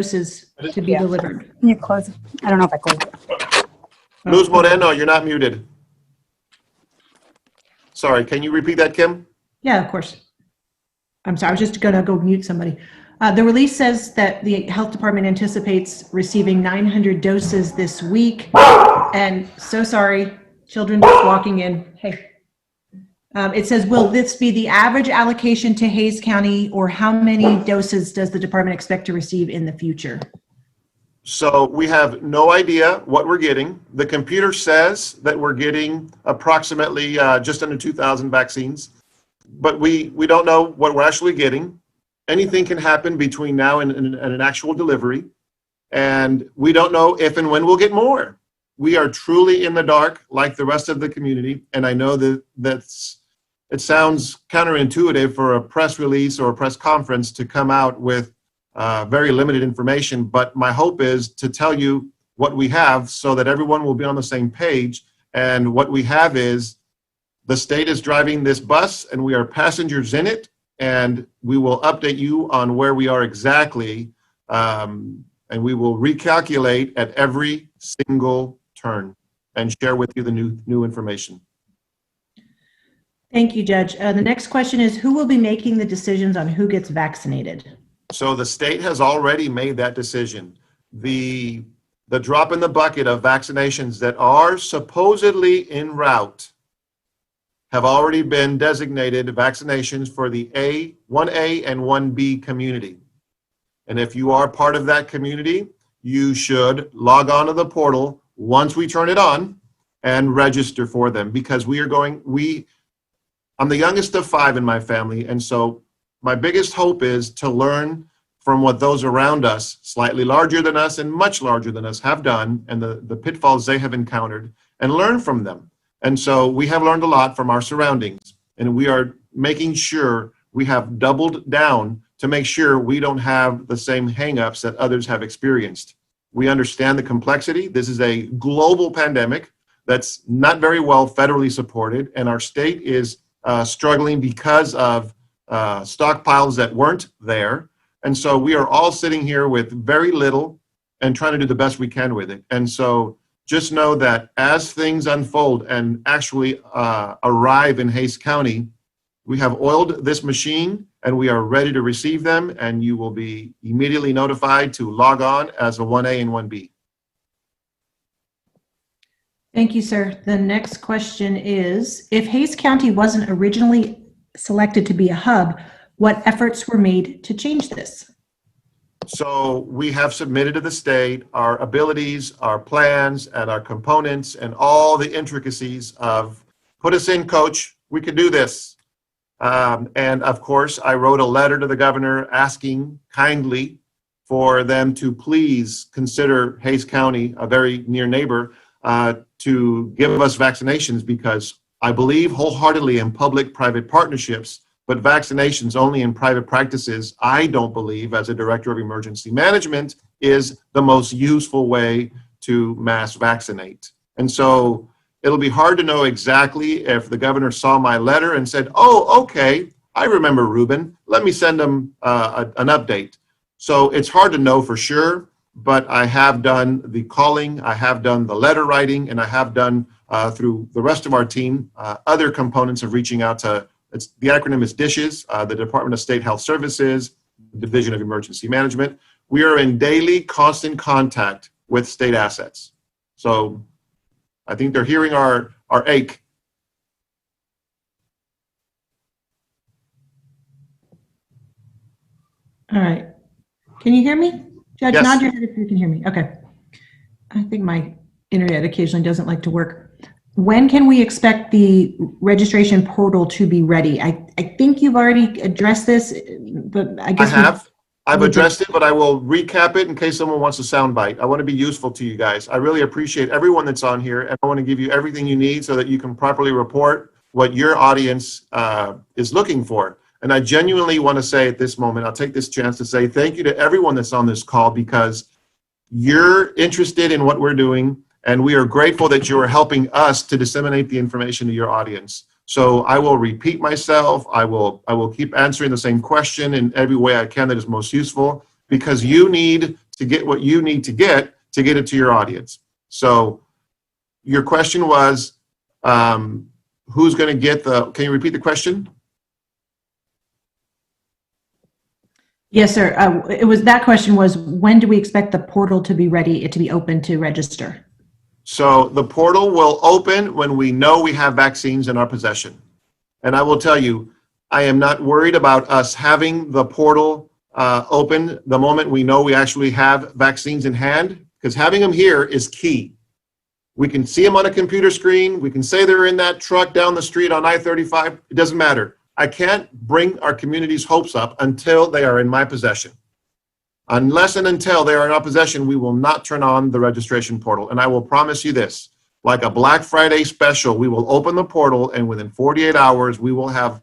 doses to be delivered. Can you close it? I don't know if I closed it. Luz Moreno, you're not muted. Sorry, can you repeat that, Kim? Yeah, of course. I'm sorry, I was just going to go mute somebody. The release says that the health department anticipates receiving 900 doses this week. And so sorry, children just walking in. Hey. It says, will this be the average allocation to Hays County, or how many doses does the department expect to receive in the future? So we have no idea what we're getting. The computer says that we're getting approximately just under 2,000 vaccines, but we don't know what we're actually getting. Anything can happen between now and an actual delivery, and we don't know if and when we'll get more. We are truly in the dark like the rest of the community, and I know that it sounds counterintuitive for a press release or a press conference to come out with very limited information, but my hope is to tell you what we have so that everyone will be on the same page. And what we have is the state is driving this bus and we are passengers in it, and we will update you on where we are exactly, and we will recalculate at every single turn and share with you the new information. Thank you, Judge. The next question is, who will be making the decisions on who gets vaccinated? So the state has already made that decision. The drop in the bucket of vaccinations that are supposedly en route have already been designated vaccinations for the 1A and 1B community. And if you are part of that community, you should log on to the portal once we turn it on and register for them, because I'm the youngest of 5 in my family, and so my biggest hope is to learn from what those around us, slightly larger than us and much larger than us, have done, and the pitfalls they have encountered, and learn from them. And so we have learned a lot from our surroundings, and we are making sure we have doubled down to make sure we don't have the same hangups that others have experienced. We understand the complexity. This is a global pandemic that's not very well federally supported, and our state is struggling because of stockpiles that weren't there. And so we are all sitting here with very little and trying to do the best we can with it. And so just know that as things unfold and actually arrive in Hays County, we have oiled this machine and we are ready to receive them, and you will be immediately notified to log on as a 1A and 1B. Thank you, sir. The next question is, if Hays County wasn't originally selected to be a hub, what efforts were made to change this? So we have submitted to the state our abilities, our plans, and our components, and all the intricacies of, put us in, coach, we can do this. And of course, I wrote a letter to the governor asking kindly for them to please consider Hays County, a very near neighbor, to give us vaccinations, because I believe wholeheartedly in public-private partnerships, but vaccinations only in private practices, I don't believe, as a director of emergency management, is the most useful way to mass vaccinate. And so it'll be hard to know exactly if the governor saw my letter and said, oh, okay, I remember Ruben, let me send him an update. So it's hard to know for sure, but I have done the calling, I have done the letter writing, and I have done through the rest of our team other components of reaching out to, the acronym is DISHES, the Department of State Health Services, Division of Emergency Management. We are in daily constant contact with state assets. So I think they're hearing our ache. All right. Can you hear me? Judge, Yes. nod your head if you can hear me. Okay. I think my internet occasionally doesn't like to work. When can we expect the registration portal to be ready? I think you've already addressed this, but I guess I've addressed it, but I will recap it in case someone wants a soundbite. I want to be useful to you guys. I really appreciate everyone that's on here, and I want to give you everything you need so that you can properly report what your audience is looking for. And I genuinely want to say at this moment, I'll take this chance to say thank you to everyone that's on this call, because you're interested in what we're doing, and we are grateful that you are helping us to disseminate the information to your audience. So I will repeat myself. I will keep answering the same question in every way I can that is most useful, because you need to get what you need to get it to your audience. So your question was, who's going to get can you repeat the question? Yes, sir. That question was, when do we expect the portal to be ready, to be open to register? So the portal will open when we know we have vaccines in our possession. And I will tell you, I am not worried about us having the portal open the moment we know we actually have vaccines in hand, because having them here is key. We can see them on a computer screen. We can say they're in that truck down the street on I-35. It doesn't matter. I can't bring our community's hopes up until they are in my possession. Unless and until they are in our possession, we will not turn on the registration portal. And I will promise you this, like a Black Friday special, we will open the portal, and within 48 hours, we will have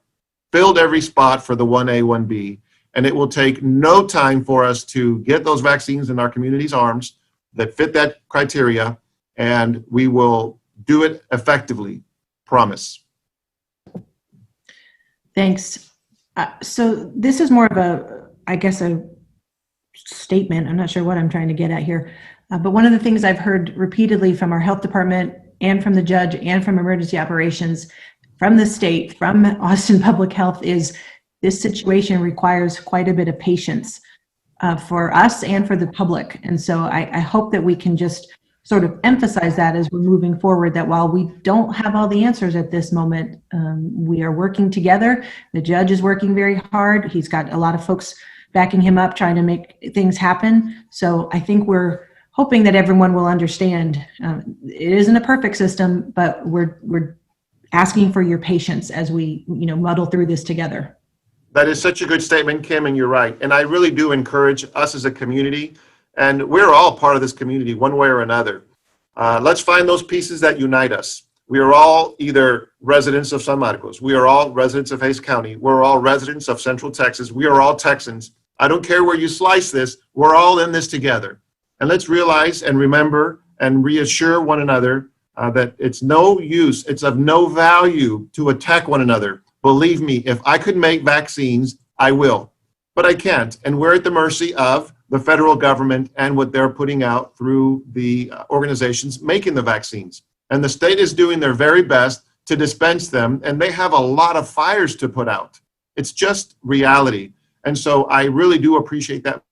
filled every spot for the 1A, 1B. And it will take no time for us to get those vaccines in our community's arms that fit that criteria, and we will do it effectively. Promise. Thanks. So this is more of a, I guess, a statement. I'm not sure what I'm trying to get at here. But one of the things I've heard repeatedly from our health department and from the judge and from emergency operations, from the state, from Austin Public Health, is this situation requires quite a bit of patience for us and for the public. And so I hope that we can just sort of emphasize that as we're moving forward, that while we don't have all the answers at this moment, we are working together. The judge is working very hard. He's got a lot of folks backing him up, trying to make things happen. So I think we're hoping that everyone will understand. It isn't a perfect system, but we're asking for your patience as we muddle through this together. That is such a good statement, Kim, and you're right. And I really do encourage us as a community, and we're all part of this community one way or another. Let's find those pieces that unite us. We are all either residents of San Marcos. We are all residents of Hays County. We're all residents of Central Texas. We are all Texans. I don't care where you slice this. We're all in this together. And let's realize and remember and reassure one another that it's no use, it's of no value to attack one another. Believe me, if I could make vaccines, I will. But I can't. And we're at the mercy of the federal government and what they're putting out through the organizations making the vaccines. And the state is doing their very best to dispense them, and they have a lot of fires to put out. It's just reality. And so I really do appreciate that,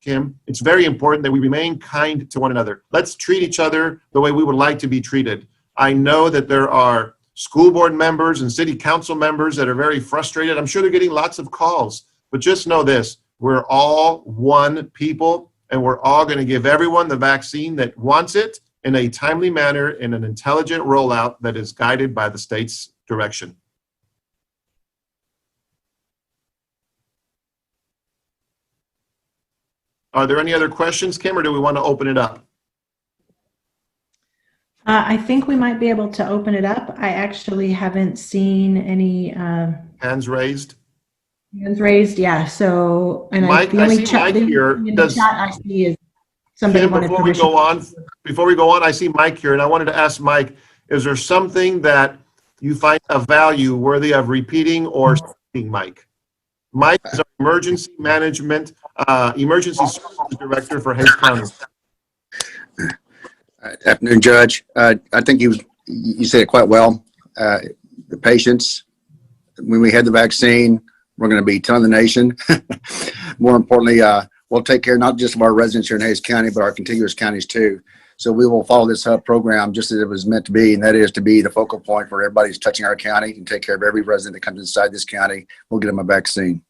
Kim. It's very important that we remain kind to one another. Let's treat each other the way we would like to be treated. I know that there are school board members and city council members that are very frustrated. I'm sure they're getting lots of calls, but just know this. We're all one people, and we're all going to give everyone the vaccine that wants it in a timely manner, in an intelligent rollout that is guided by the state's direction. Are there any other questions, Kim, or do we want to open it up? I think we might be able to open it up. I actually haven't seen any Hands raised? hands raised. Yeah. So, and Mike, the I only see chat, Mike the here. only Does- chat I see is somebody Kim, wanted before we permission. before we go on, I see Mike here, and I wanted to ask Mike, is there something that you find of value worthy of repeating or stating, Mike? Mike is our emergency management, emergency services director for Hays County. Afternoon, Judge. I think you said it quite well. The patients, when we had the vaccine, we're going to be telling the nation. More importantly, we'll take care not just of our residents here in Hays County, but our contiguous counties too. So we will follow this hub program just as it was meant to be, and that is to be the focal point for everybody who's touching our county and take care of every resident that comes inside this county. We'll get them a vaccine.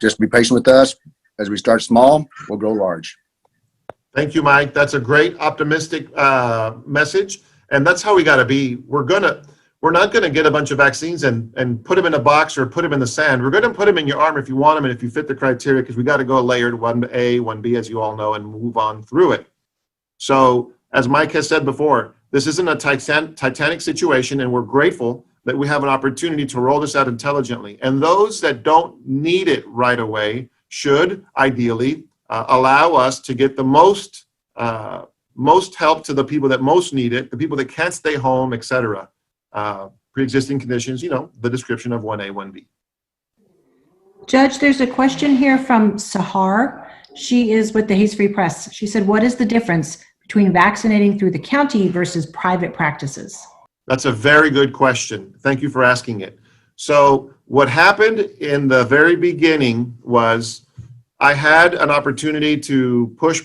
Just be patient with us. As we start small, we'll grow large. Thank you, Mike. That's a great optimistic message, and that's how we got to be. We're not going to get a bunch of vaccines and put them in a box or put them in the sand. We're going to put them in your arm if you want them and if you fit the criteria, because we got to go layered 1A, 1B, as you all know, and move on through it. So, as Mike has said before, this isn't a titanic situation, and we're grateful that we have an opportunity to roll this out intelligently. And those that don't need it right away should ideally allow us to get the most help to the people that most need it, the people that can't stay home, etc. Pre-existing conditions, the description of 1A, 1B. Judge, there's a question here from Sahar. She is with the Haze Free Press. She said, what is the difference between vaccinating through the county versus private practices? That's a very good question. Thank you for asking it. So what happened in the very beginning was I had an opportunity to push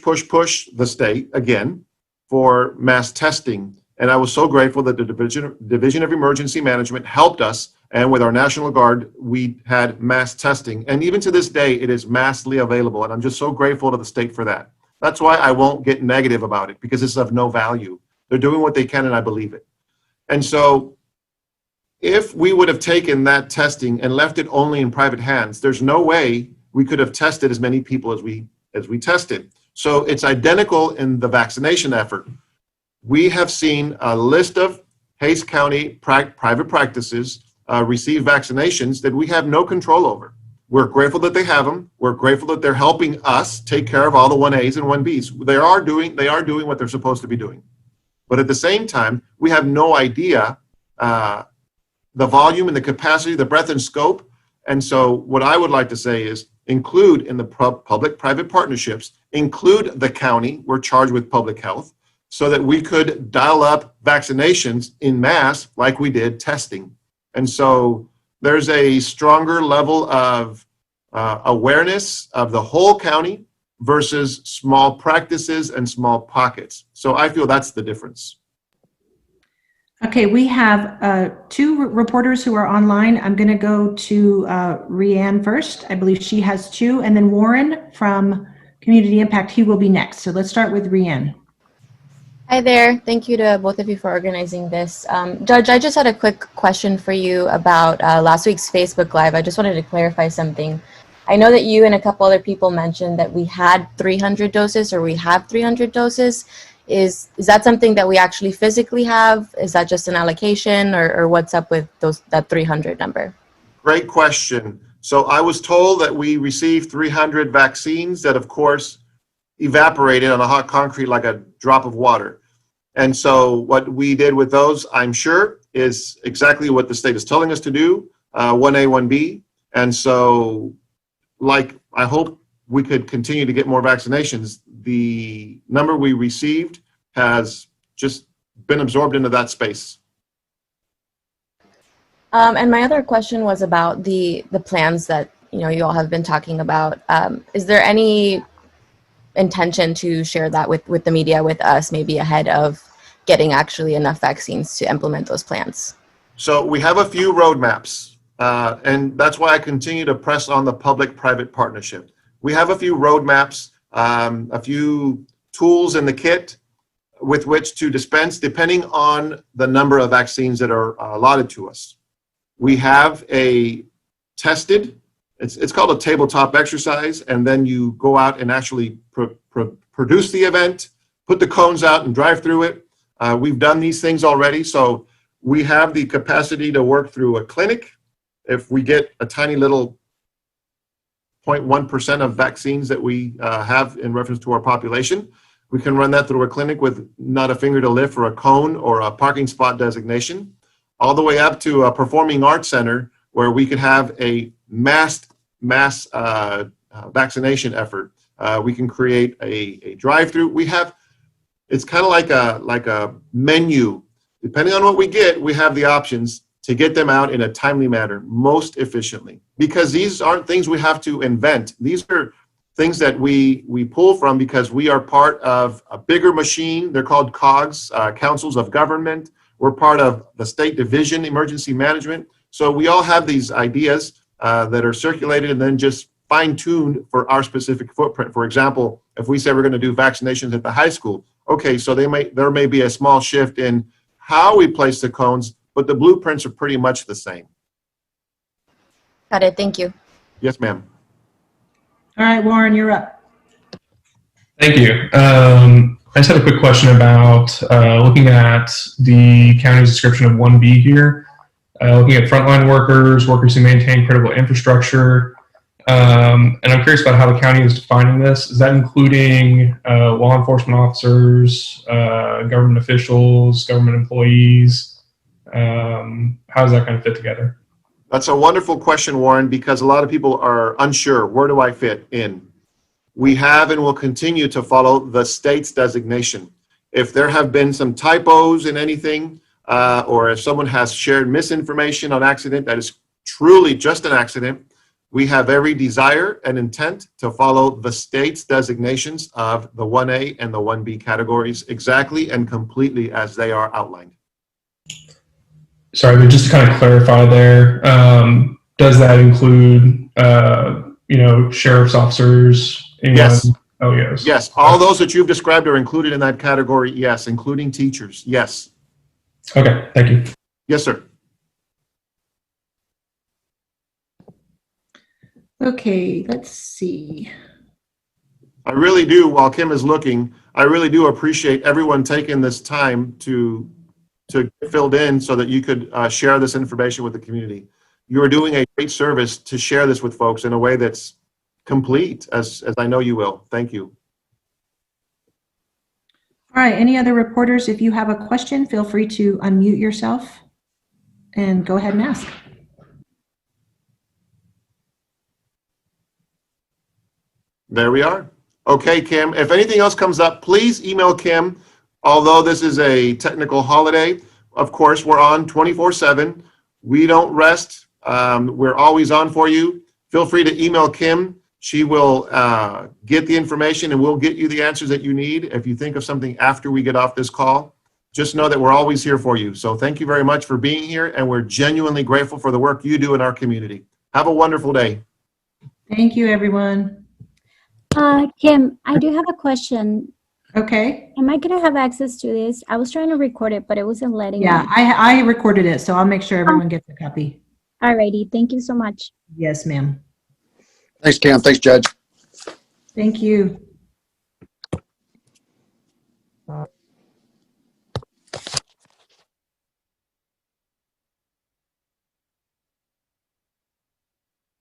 the state again for mass testing. And I was so grateful that the Division of Emergency Management helped us. And with our National Guard, we had mass testing. And even to this day, it is massively available. And I'm just so grateful to the state for that. That's why I won't get negative about it, because it's of no value. They're doing what they can, and I believe it. And so if we would have taken that testing and left it only in private hands, there's no way we could have tested as many people as we tested. So it's identical in the vaccination effort. We have seen a list of Hays County private practices receive vaccinations that we have no control over. We're grateful that they have them. We're grateful that they're helping us take care of all the 1As and 1Bs. They are doing what they're supposed to be doing. But at the same time, we have no idea the volume and the capacity, the breadth and scope. And so what I would like to say is include in the public-private partnerships, include the county, we're charged with public health, so that we could dial up vaccinations in mass like we did testing. And so there's a stronger level of awareness of the whole county versus small practices and small pockets. So I feel that's the difference. Okay, we have two reporters who are online. I'm going to go to Rianne first. I believe she has two, and then Warren from Community Impact, he will be next. So let's start with Rianne. Hi there. Thank you to both of you for organizing this. Judge, I just had a quick question for you about last week's Facebook Live. I just wanted to clarify something. I know that you and a couple other people mentioned that we had 300 doses, or we have 300 doses. Is that something that we actually physically have? Is that just an allocation, or what's up with that 300 number? Great question. So I was told that we received 300 vaccines that, of course, evaporated on a hot concrete like a drop of water. And so what we did with those, I'm sure, is exactly what the state is telling us to do, 1A, 1B. And so, like, I hope we could continue to get more vaccinations. The number we received has just been absorbed into that space. And my other question was about the plans that you all have been talking about. Is there any intention to share that with the media, with us, maybe ahead of getting actually enough vaccines to implement those plans? So we have a few roadmaps, and that's why I continue to press on the public-private partnership. We have a few roadmaps, a few tools in the kit with which to dispense depending on the number of vaccines that are allotted to us. We have a tested, it's called a tabletop exercise, and then you go out and actually produce the event, put the cones out and drive through it. We've done these things already, so we have the capacity to work through a clinic. If we get a tiny little 0.1% of vaccines that we have in reference to our population, we can run that through a clinic with not a finger to lift for a cone or a parking spot designation, all the way up to a performing arts center where we could have a mass vaccination effort. We can create a drive-through. We have, it's kind of like a menu. Depending on what we get, we have the options to get them out in a timely manner, most efficiently. Because these aren't things we have to invent. These are things that we pull from because we are part of a bigger machine. They're called COGS, Councils of Government. We're part of the State Division Emergency Management. So we all have these ideas that are circulated and then just fine-tuned for our specific footprint. For example, if we say we're going to do vaccinations at the high school, okay, so there may be a small shift in how we place the cones, but the blueprints are pretty much the same. Got it. Thank you. Yes, ma'am. All right, Warren, you're up. Thank you. I just had a quick question about looking at the county's description of 1B here, looking at frontline workers who maintain critical infrastructure, and I'm curious about how the county is defining this. Is that including law enforcement officers, government officials, government employees? How does that kind of fit together? That's a wonderful question, Warren, because a lot of people are unsure, where do I fit in? we have and will continue to follow the state's designation. If there have been some typos in anything, or if someone has shared misinformation on accident that is truly just an accident, we have every desire and intent to follow the state's designations of the 1A and the 1B categories exactly and completely as they are outlined. Sorry, but just to kind of clarify there, does that include, sheriff's officers? Yes. Oh, yes. Yes, all those that you've described are included in that category, yes, including teachers, yes. Okay, thank you. Yes, sir. Okay, let's see. I really do, while Kim is looking, I really do appreciate everyone taking this time to get filled in so that you could share this information with the community. You are doing a great service to share this with folks in a way that's complete, as I know you will. Thank you. All right, any other reporters? If you have a question, feel free to unmute yourself and go ahead and ask. There we are. Okay, Kim, if anything else comes up, please email Kim. Although this is a technical holiday, of course, we're on 24/7. We don't rest. We're always on for you. Feel free to email Kim. She will get the information and we'll get you the answers that you need. If you think of something after we get off this call, just know that we're always here for you. So thank you very much for being here, and we're genuinely grateful for the work you do in our community. Have a wonderful day. Thank you, everyone. Kim, I do have a question. Okay. Am I going to have access to this? I was trying to record it, but it wasn't letting Yeah, me. I recorded it, so I'll make sure everyone gets a copy. Alrighty. Thank you so much. Yes, ma'am. Thanks, Kim. Thanks, Judge. Thank you.